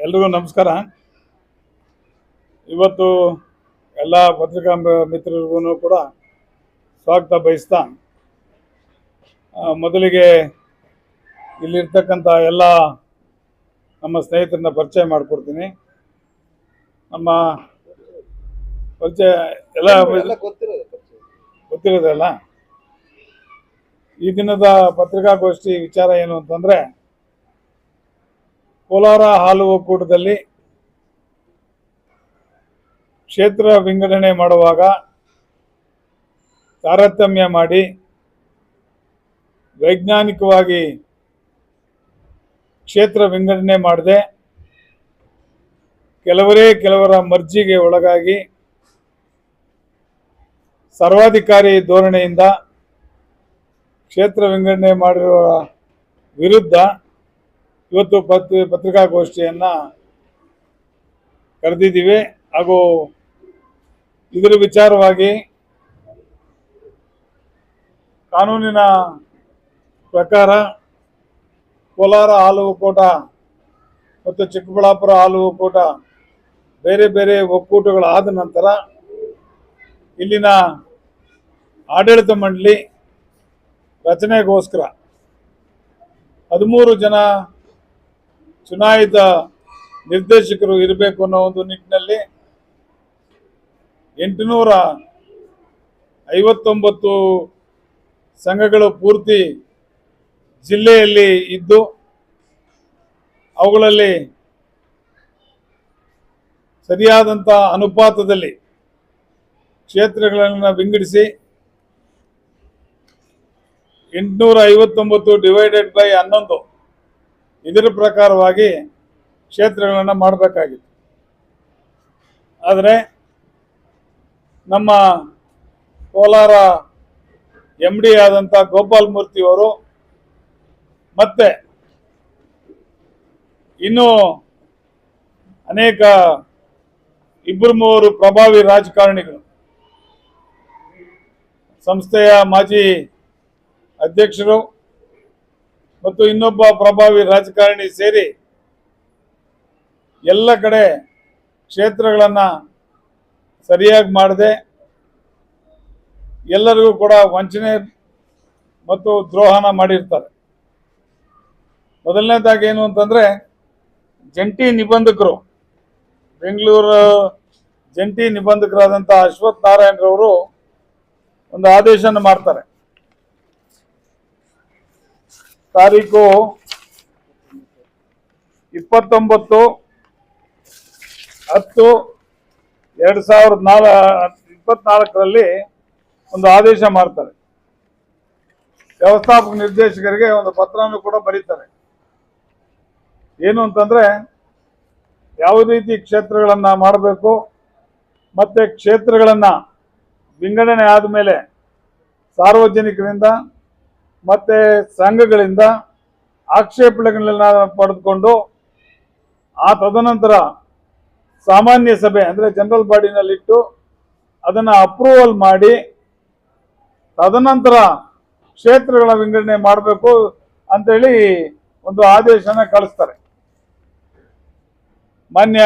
ಎಲ್ರಿಗೂ ನಮಸ್ಕಾರ. ಇವತ್ತು ಎಲ್ಲ ಪತ್ರಿಕಾ ಮಿತ್ರರಿಗೂ ಕೂಡ ಸ್ವಾಗತ ಬಯಸ್ತಾ, ಮೊದಲಿಗೆ ಇಲ್ಲಿರ್ತಕ್ಕಂಥ ಎಲ್ಲ ನಮ್ಮ ಸ್ನೇಹಿತರನ್ನ ಪರಿಚಯ ಮಾಡಿಕೊಡ್ತೀನಿ. ನಮ್ಮ ಪರಿಚಯ ಎಲ್ಲ ಗೊತ್ತಿರೋದಲ್ಲ. ಈ ದಿನದ ಪತ್ರಿಕಾಗೋಷ್ಠಿ ವಿಚಾರ ಏನು ಅಂತಂದರೆ, ಕೋಲಾರ ಹಾಲು ಒಕ್ಕೂಟದಲ್ಲಿ ಕ್ಷೇತ್ರ ವಿಂಗಡಣೆ ಮಾಡುವಾಗ ತಾರತಮ್ಯ ಮಾಡಿ ವೈಜ್ಞಾನಿಕವಾಗಿ ಕ್ಷೇತ್ರ ವಿಂಗಡಣೆ ಮಾಡದೆ ಕೆಲವರ ಮರ್ಜಿಗೆ ಒಳಗಾಗಿ ಸರ್ವಾಧಿಕಾರಿ ಧೋರಣೆಯಿಂದ ಕ್ಷೇತ್ರ ವಿಂಗಡಣೆ ಮಾಡಿರುವ ವಿರುದ್ಧ ಇವತ್ತು ಪತ್ರಿಕಾಗೋಷ್ಠಿಯನ್ನು ಕರೆದಿದ್ದೀವಿ. ಹಾಗೂ ಇದರ ವಿಚಾರವಾಗಿ ಕಾನೂನಿನ ಪ್ರಕಾರ ಕೋಲಾರ ಹಾಲು ಒಕ್ಕೂಟ ಮತ್ತು ಚಿಕ್ಕಬಳ್ಳಾಪುರ ಹಾಲು ಒಕ್ಕೂಟ ಬೇರೆ ಬೇರೆ ಒಕ್ಕೂಟಗಳಾದ ನಂತರ ಇಲ್ಲಿನ ಆಡಳಿತ ಮಂಡಳಿ ರಚನೆಗೋಸ್ಕರ 13 ಜನ ಚುನಾಯಿತ ನಿರ್ದೇಶಕರು ಇರಬೇಕು ಅನ್ನೋ ಒಂದು ನಿಟ್ಟಿನಲ್ಲಿ 859 ಸಂಘಗಳು ಪೂರ್ತಿ ಜಿಲ್ಲೆಯಲ್ಲಿ ಇದ್ದು, ಅವುಗಳಲ್ಲಿ ಸರಿಯಾದಂಥ ಅನುಪಾತದಲ್ಲಿ ಕ್ಷೇತ್ರಗಳನ್ನು ವಿಂಗಡಿಸಿ 859 ಡಿವೈಡೆಡ್ ಬೈ 11 ಇದರ ಪ್ರಕಾರವಾಗಿ ಕ್ಷೇತ್ರಗಳನ್ನು ಮಾಡಬೇಕಾಗಿತ್ತು. ಆದರೆ ನಮ್ಮ ಕೋಲಾರ MD ಆದಂಥ ಗೋಪಾಲ್ ಮೂರ್ತಿಯವರು ಮತ್ತೆ ಇನ್ನೂ ಅನೇಕ 2-3 ಪ್ರಭಾವಿ ರಾಜಕಾರಣಿಗಳು, ಸಂಸ್ಥೆಯ ಮಾಜಿ ಅಧ್ಯಕ್ಷರು ಮತ್ತು ಇನ್ನೊಬ್ಬ ಪ್ರಭಾವಿ ರಾಜಕಾರಣಿ ಸೇರಿ ಎಲ್ಲ ಕಡೆ ಕ್ಷೇತ್ರಗಳನ್ನು ಸರಿಯಾಗಿ ಮಾಡದೆ ಎಲ್ಲರಿಗೂ ಕೂಡ ವಂಚನೆ ಮತ್ತು ದ್ರೋಹನ ಮಾಡಿರ್ತಾರೆ. ಮೊದಲನೇದಾಗಿ ಏನು ಅಂತಂದರೆ, ಜಂಟಿ ನಿಬಂಧಕರು, ಬೆಂಗಳೂರು ಜಂಟಿ ನಿಬಂಧಕರಾದಂಥ ಅಶ್ವಥ್ ನಾರಾಯಣರವರು ಒಂದು ಆದೇಶನ ಮಾಡ್ತಾರೆ. ತಾರೀಕು 29/10/2024 ಒಂದು ಆದೇಶ ಮಾಡ್ತಾರೆ. ವ್ಯವಸ್ಥಾಪಕ ನಿರ್ದೇಶಕರಿಗೆ ಒಂದು ಪತ್ರವನ್ನು ಕೂಡ ಬರೀತಾರೆ. ಏನು ಅಂತಂದರೆ, ಯಾವ ರೀತಿ ಕ್ಷೇತ್ರಗಳನ್ನು ಮಾಡಬೇಕು ಮತ್ತು ಕ್ಷೇತ್ರಗಳನ್ನು ವಿಂಗಡಣೆ ಆದಮೇಲೆ ಸಾರ್ವಜನಿಕರಿಂದ ಮತ್ತು ಸಂಘಗಳಿಂದ ಆಕ್ಷೇಪಣೆಗಳನ್ನ ಪಡೆದುಕೊಂಡು ತದನಂತರ ಸಾಮಾನ್ಯ ಸಭೆ ಅಂದರೆ ಜನರಲ್ ಬಾಡಿನಲ್ಲಿಟ್ಟು ಅದನ್ನು ಅಪ್ರೂವಲ್ ಮಾಡಿ ತದನಂತರ ಕ್ಷೇತ್ರಗಳ ವಿಂಗಡಣೆ ಮಾಡಬೇಕು ಅಂತೇಳಿ ಒಂದು ಆದೇಶನ ಕಳಿಸ್ತಾರೆ. ಮಾನ್ಯ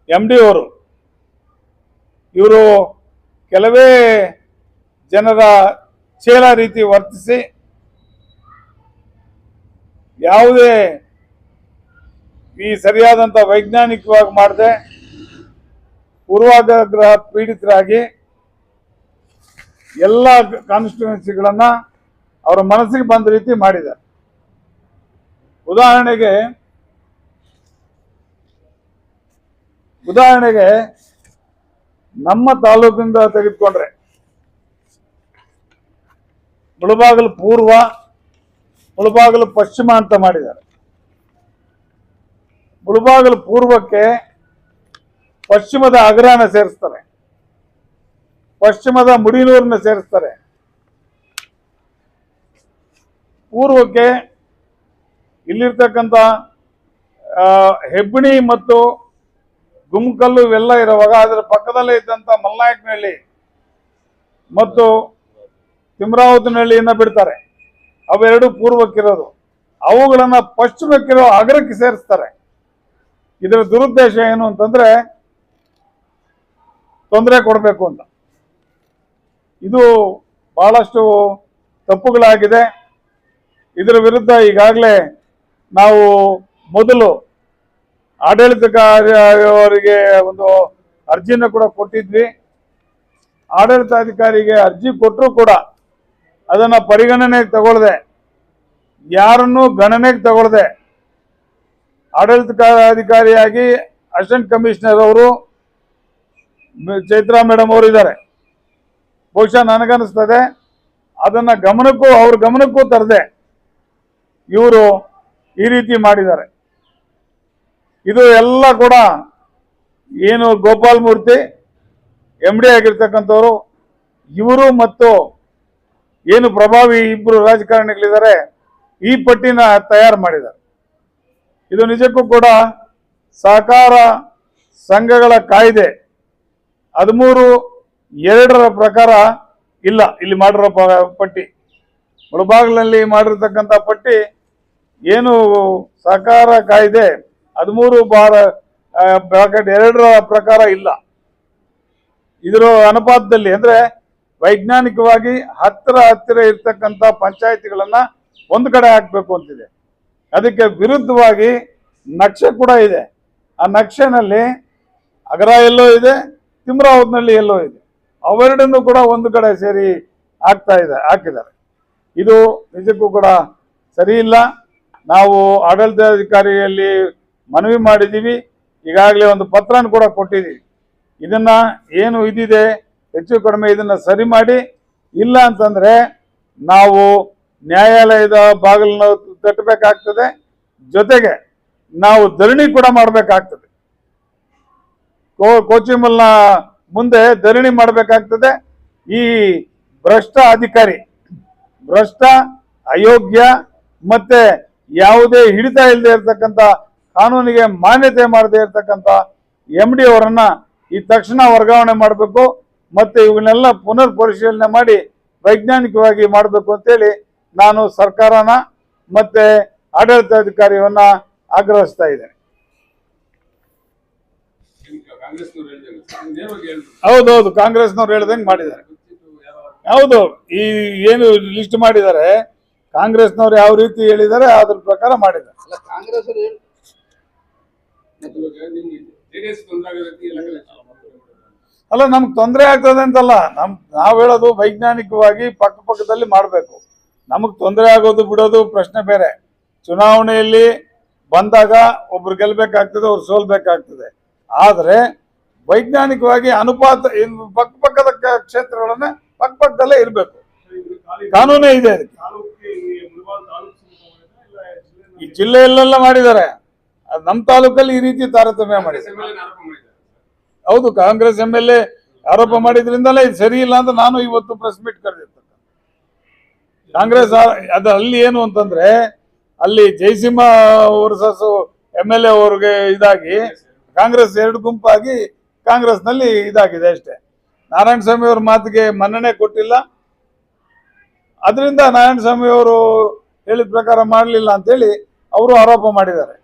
MD ಅವರು ಇವರು ಕೆಲವೇ ಜನರ ಚೇಲ ರೀತಿ ವರ್ತಿಸಿ ಯಾವುದೇ ಈ ಸರಿಯಾದಂಥ ವೈಜ್ಞಾನಿಕವಾಗಿ ಮಾಡದೆ ಪೂರ್ವಾಗ್ರಹ ಪೀಡಿತರಾಗಿ ಎಲ್ಲ ಕಾನ್ಸ್ಟಿಟ್ಯೂನ್ಸಿಗಳನ್ನು ಅವರ ಮನಸ್ಸಿಗೆ ಬಂದ ರೀತಿ ಮಾಡಿದ್ದಾರೆ. ಉದಾಹರಣೆಗೆ ನಮ್ಮ ತಾಲೂಕಿಂದ ತೆಗೆದುಕೊಂಡ್ರೆ ಮುಳಬಾಗಿಲು ಪೂರ್ವ, ಮುಳಬಾಗಿಲು ಪಶ್ಚಿಮ ಅಂತ ಮಾಡಿದ್ದಾರೆ. ಮುಳಬಾಗಿಲು ಪೂರ್ವಕ್ಕೆ ಪಶ್ಚಿಮದ ಅಗ್ರನ ಸೇರಿಸ್ತಾರೆ, ಪಶ್ಚಿಮದ ಮುಡಿನೂರನ್ನ ಸೇರಿಸ್ತಾರೆ, ಪೂರ್ವಕ್ಕೆ ಇಲ್ಲಿರ್ತಕ್ಕಂಥ ಹೆಬ್ಬಣಿ ಮತ್ತು ಗುಮ್ಕಲ್ಲು ಇವೆಲ್ಲ ಇರುವಾಗ ಅದರ ಪಕ್ಕದಲ್ಲೇ ಇದ್ದಂಥ ಮಲ್ನಾಯಕನಹಳ್ಳಿ ಮತ್ತು ತಿಮ್ರಾವತಿನಹಳ್ಳಿಯನ್ನು ಬಿಡ್ತಾರೆ. ಅವೆರಡು ಪೂರ್ವಕ್ಕಿರೋದು. ಅವುಗಳನ್ನು ಪಶ್ಚಿಮಕ್ಕಿರೋ ಅಗ್ರಕ್ಕೆ ಸೇರಿಸ್ತಾರೆ. ಇದರ ದುರುದ್ದೇಶ ಏನು ಅಂತಂದ್ರೆ ತೊಂದರೆ ಕೊಡಬೇಕು ಅಂತ. ಇದು ಬಹಳಷ್ಟು ತಪ್ಪುಗಳಾಗಿದೆ. ಇದರ ವಿರುದ್ಧ ಈಗಾಗಲೇ ನಾವು ಮೊದಲು ಆಡಳಿತಾಧಿಕಾರಿಯವರಿಗೆ ಒಂದು ಅರ್ಜಿನ ಕೂಡ ಕೊಟ್ಟಿದ್ವಿ. ಆಡಳಿತಾಧಿಕಾರಿಗೆ ಅರ್ಜಿ ಕೊಟ್ಟರು ಕೂಡ ಅದನ್ನ ಪರಿಗಣನೆಗೆ ತಗೊಳ್ಳದೆ, ಯಾರನ್ನು ಗಣನೆಗೆ ತಗೊಳ್ಳದೆ, ಆಡಳಿತಾಧಿಕಾರಿಯಾಗಿ ಅಸಿಸ್ಟೆಂಟ್ ಕಮಿಷನರ್ ಅವರು ಚೈತ್ರಾ ಮೇಡಮ್ ಅವರು ಇದ್ದಾರೆ. ಬಹುಶಃ ನನಗನ್ನಿಸ್ತದೆ ಅದನ್ನ ಅವ್ರ ಗಮನಕ್ಕೂ ತರದೆ ಇವರು ಈ ರೀತಿ ಮಾಡಿದ್ದಾರೆ. ಇದು ಎಲ್ಲ ಕೂಡ ಏನು ಗೋಪಾಲ್ ಮೂರ್ತಿ MD ಆಗಿರ್ತಕ್ಕಂಥವ್ರು, ಇವರು ಮತ್ತು ಏನು ಪ್ರಭಾವಿ ಇಬ್ಬರು ರಾಜಕಾರಣಿಗಳಿದ್ದಾರೆ ಈ ಪಟ್ಟಿನ ತಯಾರು ಮಾಡಿದ್ದಾರೆ. ಇದು ನಿಜಕ್ಕೂ ಕೂಡ ಸಹಕಾರ ಸಂಘಗಳ ಕಾಯ್ದೆ 13(2) ಪ್ರಕಾರ ಇಲ್ಲ ಇಲ್ಲಿ ಮಾಡಿರೋ ಪಟ್ಟಿ. ಮುಳಬಾಗಿಲಿನಲ್ಲಿ ಮಾಡಿರ್ತಕ್ಕಂಥ ಪಟ್ಟಿ ಏನು ಸಹಕಾರ ಕಾಯ್ದೆ 13(2) ಪ್ರಕಾರ ಇಲ್ಲ. ಇದರ ಅನುಪಾತದಲ್ಲಿ ಅಂದ್ರೆ ವೈಜ್ಞಾನಿಕವಾಗಿ ಹತ್ತಿರ ಇರ್ತಕ್ಕಂಥ ಪಂಚಾಯತಿಗಳನ್ನ ಒಂದು ಕಡೆ ಹಾಕಬೇಕು ಅಂತಿದೆ. ಅದಕ್ಕೆ ವಿರುದ್ಧವಾಗಿ ನಕ್ಷೆ ಕೂಡ ಇದೆ. ಆ ನಕ್ಷೆನಲ್ಲಿ ಅಗರ ಎಲ್ಲೋ ಇದೆ, ತಿಮ್ರಾವತ್ನಲ್ಲಿ ಎಲ್ಲೋ ಇದೆ. ಅವೆರಡನ್ನು ಕೂಡ ಒಂದು ಕಡೆ ಸೇರಿ ಹಾಕಿದ್ದಾರೆ. ಇದು ನಿಜಕ್ಕೂ ಕೂಡ ಸರಿ ಇಲ್ಲ. ನಾವು ಆಡಳಿತಾಧಿಕಾರಿಯಲ್ಲಿ ಮನವಿ ಮಾಡಿದ್ದೀವಿ, ಈಗಾಗಲೇ ಒಂದು ಪತ್ರನ ಕೂಡ ಕೊಟ್ಟಿದ್ದೀವಿ. ಇದನ್ನ ಏನು ಇದಿದೆ ಹೆಚ್ಚು ಕಡಿಮೆ ಇದನ್ನ ಸರಿ ಮಾಡಿ, ಇಲ್ಲ ಅಂತಂದ್ರೆ ನಾವು ನ್ಯಾಯಾಲಯದ ಬಾಗಿಲನ್ನ ತಟ್ಟಬೇಕಾಗ್ತದೆ, ಜೊತೆಗೆ ನಾವು ಧರಣಿ ಕೂಡ ಮಾಡಬೇಕಾಗ್ತದೆ. ಕೋಚಿಮಲ್ನ ಮುಂದೆ ಧರಣಿ ಮಾಡಬೇಕಾಗ್ತದೆ. ಈ ಭ್ರಷ್ಟ ಅಧಿಕಾರಿ, ಭ್ರಷ್ಟ, ಅಯೋಗ್ಯ ಮತ್ತೆ ಯಾವುದೇ ಹಿಡಿತ ಇಲ್ಲದೆ ಇರತಕ್ಕಂಥ, ಕಾನೂನಿಗೆ ಮಾನ್ಯತೆ ಮಾಡದೇ ಇರತಕ್ಕಂಥ MD ಅವರನ್ನ ಈ ತಕ್ಷಣ ವರ್ಗಾವಣೆ ಮಾಡಬೇಕು. ಮತ್ತೆ ಇವನ್ನೆಲ್ಲ ಪುನರ್ ಪರಿಶೀಲನೆ ಮಾಡಿ ವೈಜ್ಞಾನಿಕವಾಗಿ ಮಾಡಬೇಕು ಅಂತೇಳಿ ನಾನು ಸರ್ಕಾರನ ಮತ್ತೆ ಆಡಳಿತಾಧಿಕಾರಿಯವನ್ನ ಆಗ್ರಹಿಸ್ತಾ ಇದ್ದೇನೆ. ಹೌದೌದು, ಕಾಂಗ್ರೆಸ್ನವ್ರು ಹೇಳ್ದಂಗೆ ಮಾಡಿದ್ದಾರೆ. ಹೌದು, ಈ ಏನು ಲಿಸ್ಟ್ ಮಾಡಿದ್ದಾರೆ ಕಾಂಗ್ರೆಸ್ನವ್ರು ಯಾವ ರೀತಿ ಹೇಳಿದ್ದಾರೆ ಅದ್ರ ಪ್ರಕಾರ ಮಾಡಿದ್ದಾರೆ. ಅಲ್ಲ, ನಮ್ಗೆ ತೊಂದರೆ ಆಗ್ತದೆ ಅಂತಲ್ಲ, ನಾವ್ ಹೇಳೋದು ವೈಜ್ಞಾನಿಕವಾಗಿ ಪಕ್ಕದಲ್ಲಿ ಮಾಡಬೇಕು. ನಮಗ್ ತೊಂದರೆ ಆಗೋದು ಬಿಡೋದು ಪ್ರಶ್ನೆ ಬೇರೆ. ಚುನಾವಣೆಯಲ್ಲಿ ಬಂದಾಗ ಒಬ್ರು ಗೆಲ್ಬೇಕಾಗ್ತದೆ, ಅವ್ರು ಸೋಲ್ಬೇಕಾಗ್ತದೆ. ಆದ್ರೆ ವೈಜ್ಞಾನಿಕವಾಗಿ ಅನುಪಾತ ಪಕ್ಕದ ಕ್ಷೇತ್ರಗಳನ್ನ ಪಕ್ಕದಲ್ಲೇ ಇರಬೇಕು. ಕಾನೂನೇ ಇದೆ ಅದಕ್ಕೆ. ಈ ಜಿಲ್ಲೆಯಲ್ಲೆಲ್ಲ ಮಾಡಿದ್ದಾರೆ, ನಮ್ಮ ತಾಲೂಕಲ್ಲಿ ಈ ರೀತಿ ತಾರತಮ್ಯ ಮಾಡಿದ್ದಾರೆ. ಹೌದು, ಕಾಂಗ್ರೆಸ್ MLA ಆರೋಪ ಮಾಡಿದ್ರಿಂದಲೇ ಇದು ಸರಿ ಇಲ್ಲ ಅಂತ ನಾನು ಇವತ್ತು ಪ್ರೆಸ್ ಮೀಟ್ ಕರೆದಿರ್ತೇನೆ. ಕಾಂಗ್ರೆಸ್ ಅದು ಅಲ್ಲಿ ಏನು ಅಂತಂದ್ರೆ, ಅಲ್ಲಿ ಜಯಸಿಂಹ ವರ್ಸಸ್ MLA ಅವ್ರಿಗೆ ಇದಾಗಿ ಕಾಂಗ್ರೆಸ್ 2 ಗುಂಪಾಗಿ ಕಾಂಗ್ರೆಸ್ನಲ್ಲಿ ಇದಾಗಿದೆ ಅಷ್ಟೇ. ನಾರಾಯಣ ಸ್ವಾಮಿ ಅವ್ರ ಮಾತಿಗೆ ಮನ್ನಣೆ ಕೊಟ್ಟಿಲ್ಲ. ಅದರಿಂದ ನಾರಾಯಣ ಸ್ವಾಮಿ ಅವರು ಹೇಳಿದ ಪ್ರಕಾರ ಮಾಡಲಿಲ್ಲ ಅಂತೇಳಿ ಅವರು ಆರೋಪ ಮಾಡಿದ್ದಾರೆ.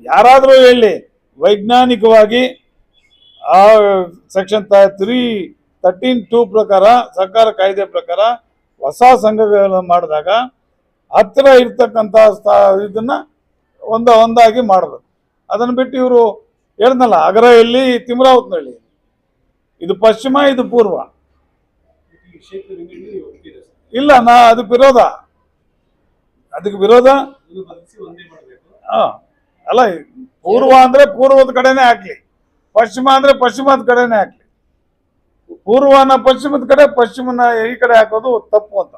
ಯಾರಾದರೂ ಹೇಳಿ, ವೈಜ್ಞಾನಿಕವಾಗಿ ಆ ಸೆಕ್ಷನ್ 13(2) ಪ್ರಕಾರ, ಸರ್ಕಾರ ಕಾಯ್ದೆ ಪ್ರಕಾರ ಹೊಸ ಸಂಘಗಳನ್ನು ಮಾಡಿದಾಗ ಹತ್ತಿರ ಇರ್ತಕ್ಕಂಥ ಇದನ್ನ ಒಂದಾಗಿ ಮಾಡಬೇಕು. ಅದನ್ನು ಬಿಟ್ಟು ಇವರು ಹೇಳ್ದಲ್ಲ, ಅಗರ ಎಲ್ಲಿ, ತಿಮ್ರಾವತ್ನಹಳ್ಳಿ, ಇದು ಪಶ್ಚಿಮ, ಇದು ಪೂರ್ವ. ಇಲ್ಲ, ಅದಕ್ಕೆ ವಿರೋಧ. ಅಲ್ಲ, ಪೂರ್ವ ಅಂದ್ರೆ ಪೂರ್ವದ ಕಡೆನೆ ಹಾಕ್ಲಿ, ಪಶ್ಚಿಮ ಅಂದ್ರೆ ಪಶ್ಚಿಮದ ಕಡೆನೆ ಹಾಕ್ಲಿ. ಪೂರ್ವನ ಪಶ್ಚಿಮದ ಕಡೆ, ಪಶ್ಚಿಮನ ಈ ಕಡೆ ಹಾಕೋದು ತಪ್ಪು ಅಂತ.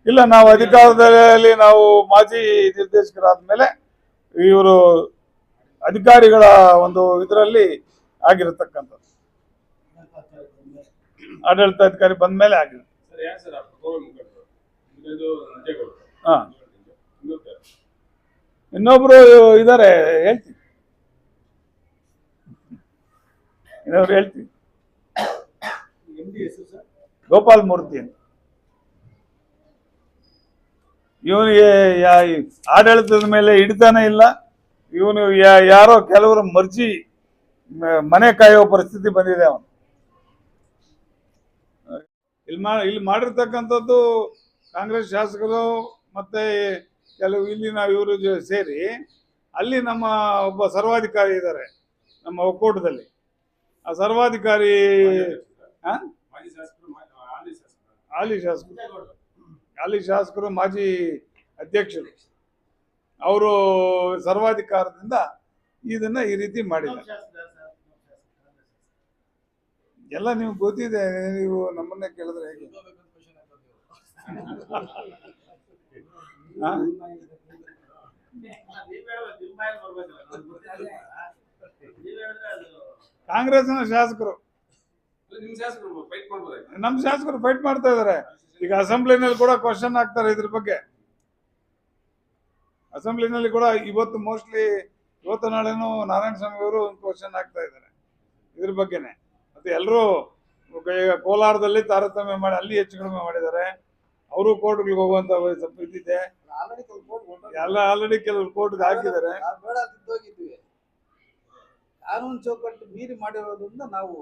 ಇಲ್ಲ, ನಾವು ಅಧಿಕಾರದಲ್ಲಿ ನಾವು ಮಾಜಿ ನಿರ್ದೇಶಕರಾದ್ಮೇಲೆ ಇವರು ಅಧಿಕಾರಿಗಳ ಒಂದು ಇದರಲ್ಲಿ ಆಗಿರತಕ್ಕಂಥದ್ದು, ಆಡಳಿತಾಧಿಕಾರಿ ಬಂದ ಮೇಲೆ ಆಗಿದೆ. ಹಾ, ಇನ್ನೊಬ್ರು ಇದಾರೆ, ಹೇಳ್ತೀನಿ, ಇನ್ನೊಬ್ರು ಹೇಳ್ತೀನಿ. ಗೋಪಾಲ್ ಮೂರ್ತಿ ಅಂತ. ಇವನಿಗೆ ಆಡಳಿತದ ಮೇಲೆ ಹಿಡಿತಾನೆ ಇಲ್ಲ. ಇವನು ಯಾರೋ ಕೆಲವರು ಮರ್ಜಿ ಮನೆ ಕಾಯುವ ಪರಿಸ್ಥಿತಿ ಬಂದಿದೆ ಅವನು. ಇಲ್ಲಿ ಮಾಡಿರ್ತಕ್ಕಂಥದ್ದು ಕಾಂಗ್ರೆಸ್ ಶಾಸಕರು ಮತ್ತೆ ಕೆಲವು ಇಲ್ಲಿನ ಇವರು ಸೇರಿ ಅಲ್ಲಿ ನಮ್ಮ ಒಬ್ಬ ಸರ್ವಾಧಿಕಾರಿ ಇದ್ದಾರೆ ನಮ್ಮ ಒಕ್ಕೂಟದಲ್ಲಿ. ಆ ಸರ್ವಾಧಿಕಾರಿ ಹಾಲಿ ಶಾಸಕರು ಮಾಜಿ ಅಧ್ಯಕ್ಷರು ಅವರು ಸರ್ವಾಧಿಕಾರದಿಂದ ಇದನ್ನ ಈ ರೀತಿ ಮಾಡಿದ್ದಾರೆ. ಎಲ್ಲ ನೀವು ಗೊತ್ತಿದೆ, ನೀವು ನಮ್ಮನ್ನೇ ಕೇಳಿದ್ರೆ ಹೇಗೆ? ಕಾಂಗ್ರೆಸ್ನ ಶಾಸಕರು ನಮ್ಮ ಶಾಸಕರು ಫೈಟ್ ಮಾಡ್ತಾ ಇದಾರೆ. ಈಗ ಅಸೆಂಬ್ಲಿನಲ್ಲಿ ಕೂಡ ಕ್ವಶನ್ ಆಗ್ತಾರೆ ಇದ್ರ ಬಗ್ಗೆ. ಅಸೆಂಬ್ಲಿನಲ್ಲಿ ಕೂಡ ಇವತ್ತು ಮೋಸ್ಟ್ಲಿ ಇವತ್ತು ನಾಳೆನೂ ನಾರಾಯಣ ಸ್ವಾಮಿ ಅವರು ಒಂದು ಕ್ವಶನ್ ಆಗ್ತಾ ಇದ್ದಾರೆ ಇದ್ರ ಬಗ್ಗೆನೆ. ಮತ್ತೆ ಎಲ್ಲರೂ ಕೋಲಾರದಲ್ಲಿ ತಾರತಮ್ಯ ಮಾಡಿ ಅಲ್ಲಿ ಹೆಚ್ಚು ಕಡಿಮೆ ಮಾಡಿದ್ದಾರೆ. ಅವರು ಕೋರ್ಟ್ಗಳಿಗೆ ಹೋಗುವಂತ ಇದ್ದಿದೆ. ಎಲ್ಲ ಆಲ್ರೆಡಿ ಕೆಲವರು ಕೋರ್ಟ್ಗೆ ಹಾಕಿದ್ದಾರೆ. ಕಾನೂನು ಚೌಕಟ್ಟು ಮೀರಿ ಮಾಡಿರೋದ್ರಿಂದ ನಾವು